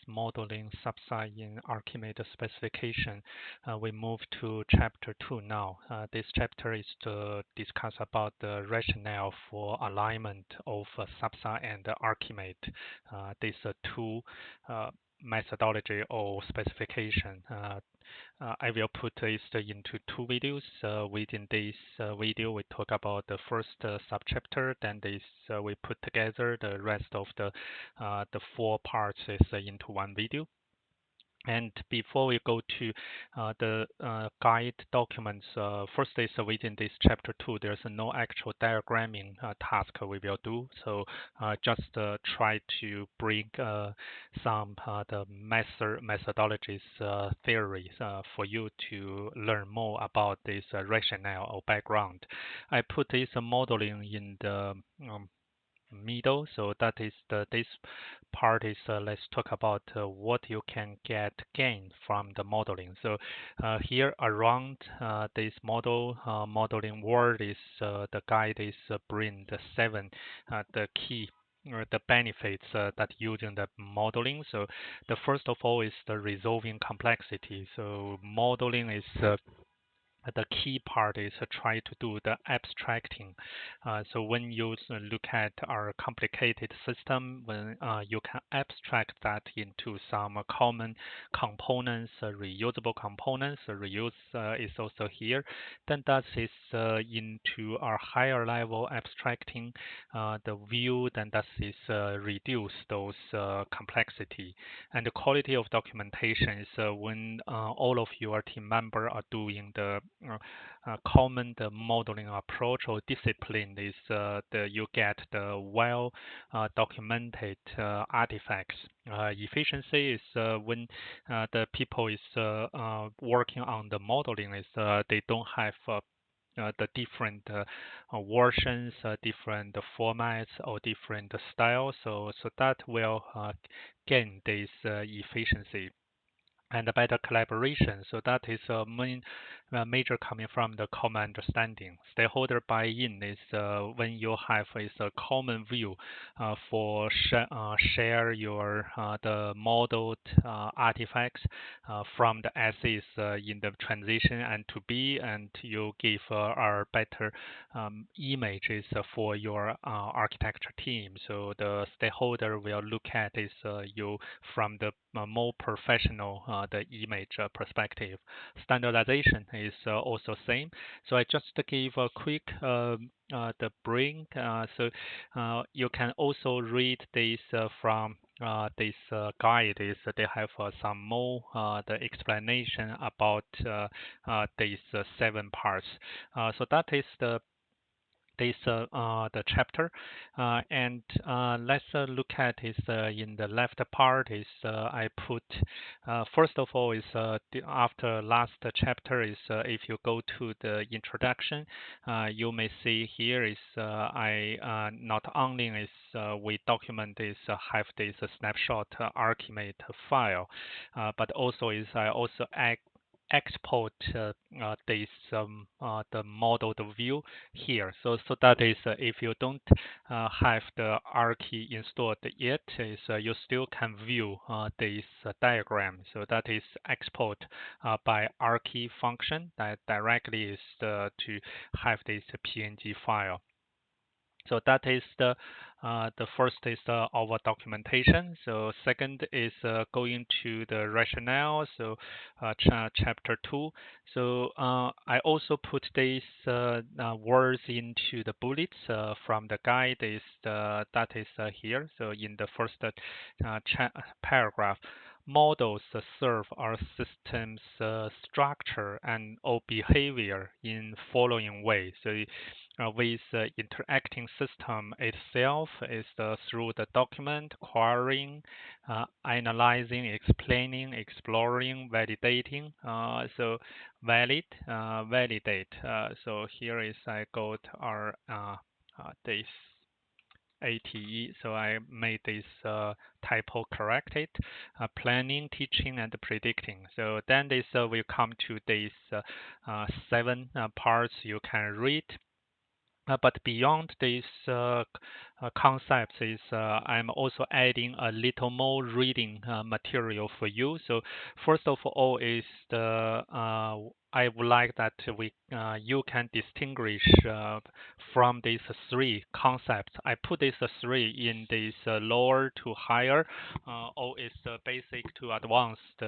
modeling SABSA in ArchiMate specification. We move to chapter 2 now. This chapter is to discuss about the rationale for alignment of SABSA and ArchiMate. These two methodology or specification. I will put this into two videos. Within this video, we talk about the first subchapter. Then this we put together. The rest of the four parts is into one video. And before we go to the guide documents, first is within this chapter 2, there's no actual diagramming task we will do. So just try to bring some the methodologies theories for you to learn more about this rationale or background. I put this modeling in the middle, so that is this part is let's talk about what you can gain from the modeling. So here around this modeling word is the guide is bring the 7 the key the benefits that using the modeling. So the first of all is the resolving complexity. So modeling is the key part is try to do the abstracting. So when you look at our complicated system, when you can abstract that into some common components, reusable components, reuse is also here. Then that is into our higher level abstracting the view, then that is reduce those complexity. And the quality of documentation is when all of your team member are doing the common the modeling approach or discipline is you get the well documented artifacts. Efficiency is when the people is working on the modeling is they don't have the different versions, different formats, or different styles. So that will gain this efficiency and better collaboration. So that is a major coming from the common understanding. Stakeholder buy-in is when you have is a common view for share your the modeled artifacts from the assays in the transition and to be, and you give our better images for your architecture team. So the stakeholder will look at this you from the more professional the image perspective. Standardization is also same. So I just gave a quick the bring. So you can also read this from this guide. Is they have some more the explanation about these 7 parts. So that is the chapter, and let's look at is in the left part is I put first of all is after last chapter is if you go to the introduction, you may see here is I not only is we document is have this snapshot ArchiMate file, but also is I also export this the modeled view here. So that is if you don't have the Archi installed yet, is you still can view this diagram. So that is export by Archi function that directly is to have this PNG file. So that is the first is our documentation. So second is going to the rationale. So chapter 2. So I also put these words into the bullets from the guide. Is that is here. So in the first paragraph. Models serve our system's structure and or behavior in following way. So with interacting system itself is through the document, querying, analyzing, explaining, exploring, validating. So valid, validate. So here is I got our this ATE, so I made this typo corrected. Planning, teaching, and predicting. So then this will come to these 7 parts you can read. But beyond these concepts is I'm also adding a little more reading material for you. So first of all is the I would like that you can distinguish from these three concepts. I put these three in this lower to higher, or is the basic to advanced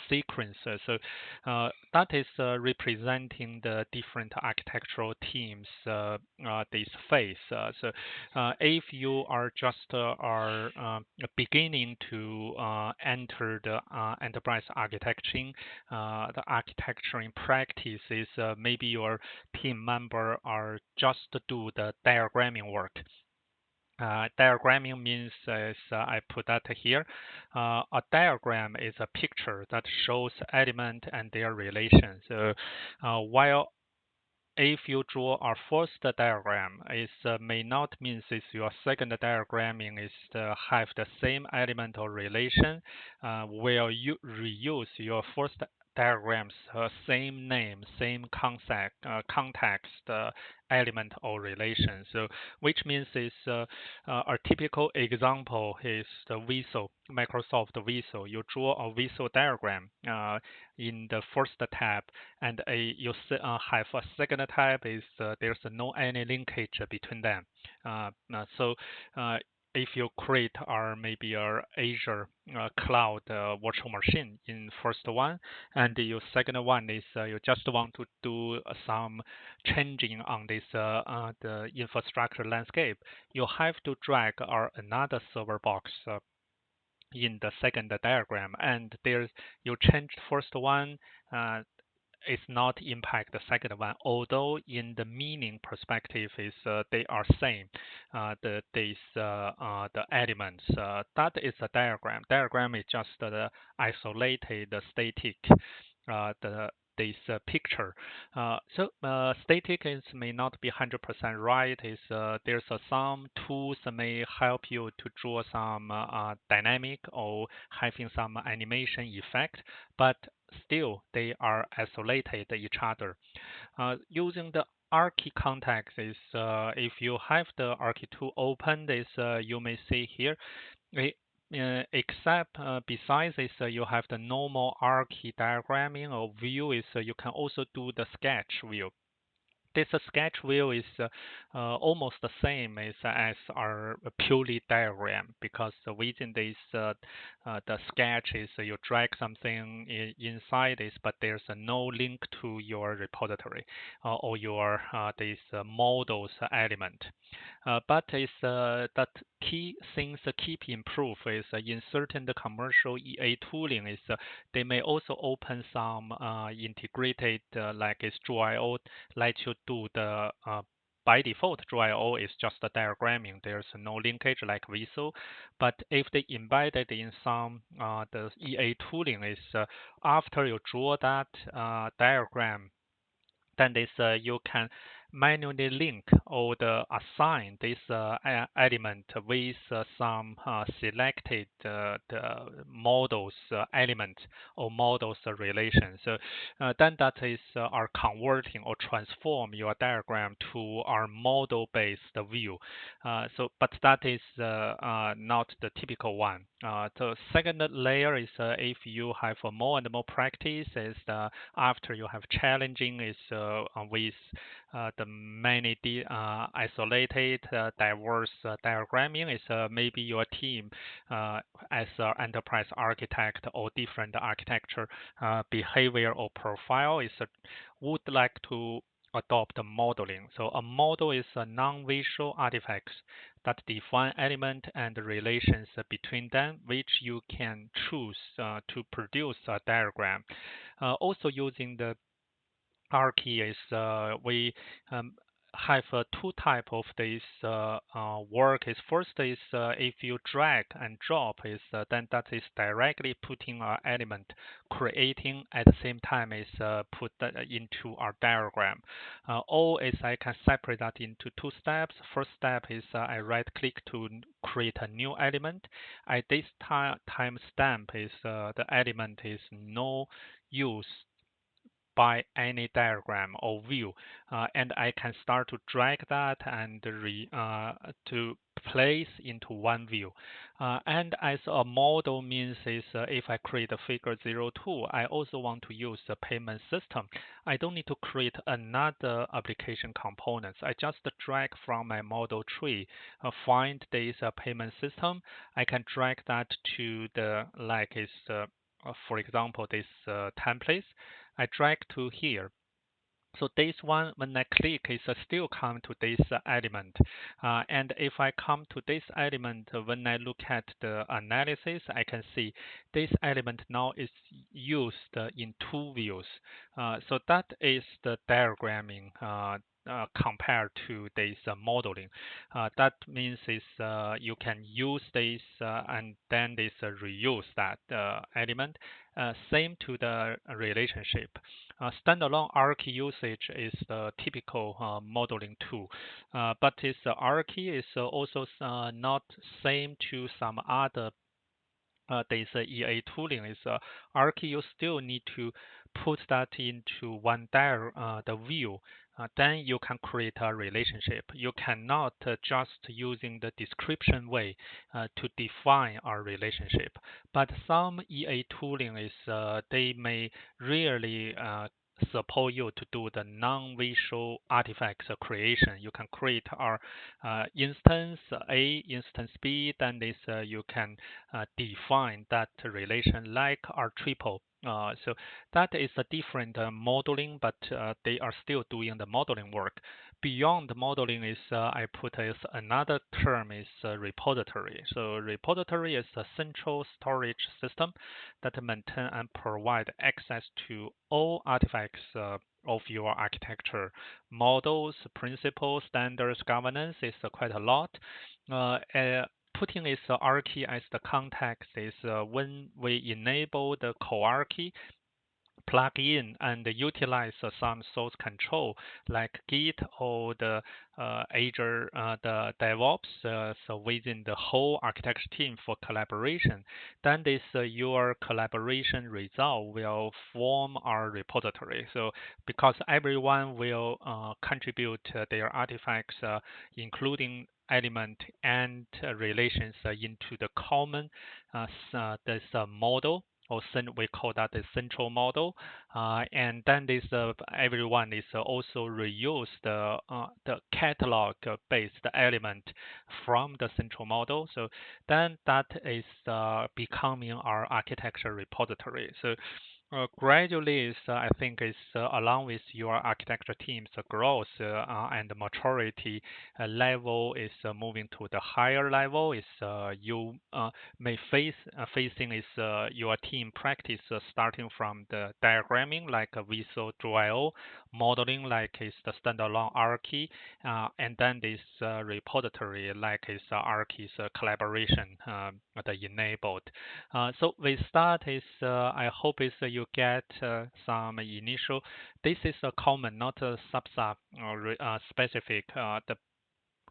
sequence. So that is representing the different architectural teams this phase. If you are just beginning to enter the enterprise architecture, the architecturing practice is maybe your team member are just do the diagramming work. Diagramming means, as I put that here, a diagram is a picture that shows element and their relation. So while if you draw a first diagram, it may not mean is your second diagramming is have the same element or relation, where you reuse your first diagrams, same name, same concept, context, element or relation. So which means is a typical example is the Visio, Microsoft Visio. You draw a Visio diagram in the first tab, and you have a second tab is there's no any linkage between them. So if you create maybe a Azure cloud virtual machine in first one, and your second one is you just want to do some changing on this the infrastructure landscape, you have to drag another server box in the second diagram, and there's you change first one. It's not impact the second one, although in the meaning perspective is they are same. The elements that is a diagram. Diagram is just the isolated static the this picture. Static is may not be 100% right. Is there's some tools that may help you to draw some dynamic or having some animation effect, but still they are isolated each other. Using the Archi context is if you have the Archi2 open, this you may see here. Except besides this, you have the normal Archi diagramming or view is you can also do the sketch view. This sketch view is almost the same as our purely diagram, because within this the sketch is you drag something inside this, but there's no link to your repository or your this models element. But is that key things keep improve is in certain commercial EA tooling is they may also open some integrated like is Draw.io let you do the by default, Draw.io is just a diagramming. There's no linkage like Visio. But if they embed it in some the EA tooling is after you draw that diagram, then this you can manually link or assign this element with some selected the models element or models relation. So then that is are converting or transform your diagram to our model-based view. But that is not the typical one. The second layer is if you have more and more practice is after you have challenging is with the many isolated diverse diagramming is maybe your team as an enterprise architect or different architecture behavior or profile is would like to adopt modeling. So a model is a non-visual artifacts that define element and relations between them, which you can choose to produce a diagram. Also using the Archi is we have two type of this work. Is first is if you drag and drop is then that is directly putting our element, creating at the same time is put that into our diagram. Or is I can separate that into two steps. First step is I right click to create a new element. At this time stamp is the element is no use by any diagram or view, and I can start to drag that and to place into one view. And as a model means is if I create a figure 02, I also want to use the payment system. I don't need to create another application components. I just drag from my model tree, find this payment system. I can drag that to the for example, this templates. I drag to here. So this one, when I click, it still come to this element. And if I come to this element, when I look at the analysis, I can see this element now is used in two views. So that is the diagramming compared to this modeling. That means is you can use this and then this reuse that element. Same to the relationship. Standalone Archi usage is the typical modeling tool, but this Archi is also not same to some other this EA tooling is Archi. You still need to put that into one the view. Then you can create a relationship. You cannot just using the description way to define a relationship. But some EA tooling is they may really support you to do the non-visual artifacts creation. You can create our instance A, instance B, then this you can define that relation like our triple. So that is a different modeling, but they are still doing the modeling work. Beyond the modeling is I put as another term is repository. So repository is a central storage system that maintain and provide access to all artifacts of your architecture. Models, principles, standards, governance is quite a lot. Putting this Archi as the context is when we enable the co-Archi plug in and utilize some source control like Git or the Azure, the DevOps, so within the whole architecture team for collaboration, then this your collaboration result will form our repository. So because everyone will contribute their artifacts, including element and relations into the common this model, or we call that the central model, and then this everyone is also reuse the catalog based element from the central model. So then that is becoming our architecture repository. So gradually, I think is along with your architecture team's growth and maturity level is moving to the higher level. Is you may facing is your team practice starting from the diagramming like Visual Drill, modeling like is the standalone Archi, and then this repository like is Archi's collaboration the enabled. So with that is I hope is you get some initial. This is a common, not a SABSA specific. The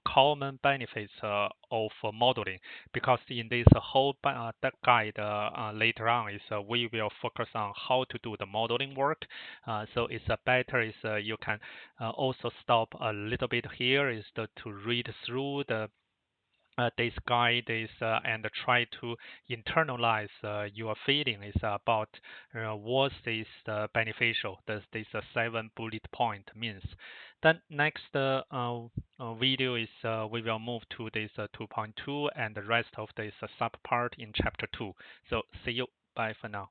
common benefits of modeling, because in this whole that guide later on is we will focus on how to do the modeling work. So it's better is you can also stop a little bit here is to read through the this guide is and try to internalize your feeling is about what is beneficial. This 7 bullet point means. Then next video is we will move to this 2.2 and the rest of this sub part in chapter 2. So see you. Bye for now.